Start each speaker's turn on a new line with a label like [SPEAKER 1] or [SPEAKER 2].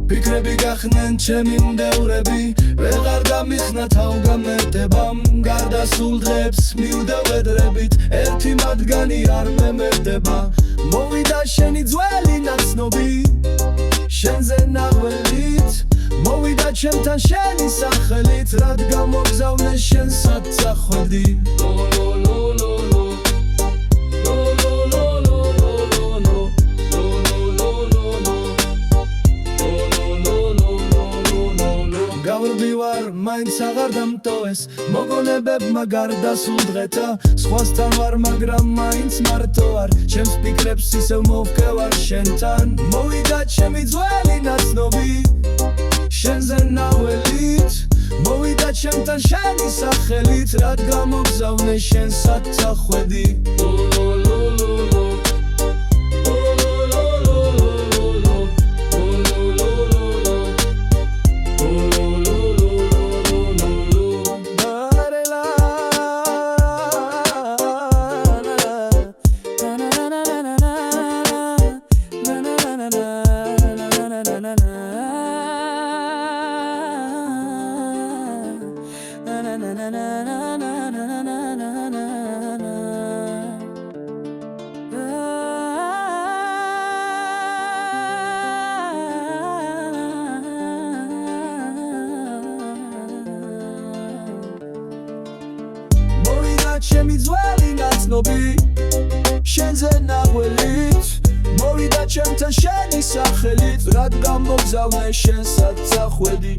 [SPEAKER 1] ფიქრები გახდნენ ჩემი მდევრები ვეღარ გამიხსნა თავგამეტებამ გარდასულ დღეებს მივდევედრებით ერთი მათგანი არ მემერდება მოვიდა შენი ძველი ნაცნობი შენზე ნახველით მოვიდა ჩემთან შენი სახელით რად გამოგზავნე შენ საწახვედი გავრბივარ მაინც აღარ დამტოვეს მოგონებებმა გარდასულ დღეთა სხვასთან ვარ მაგრამ მაინც მარტო ვარ ჩემს ფიქრებს ისევ მოვქევარ შენთან მოვიდა ჩემი ძველი ნაცნობი შენზე ნახველით მოვიდა ჩემთან შენი სახელით რად გამოგზავნე შენ საწახვედი ჩემი ძველი ნაცნობი შენზე ნახველით მოვიდა ჩემთან შენი სახელით რად გამოგზავნე შენ საწახვედი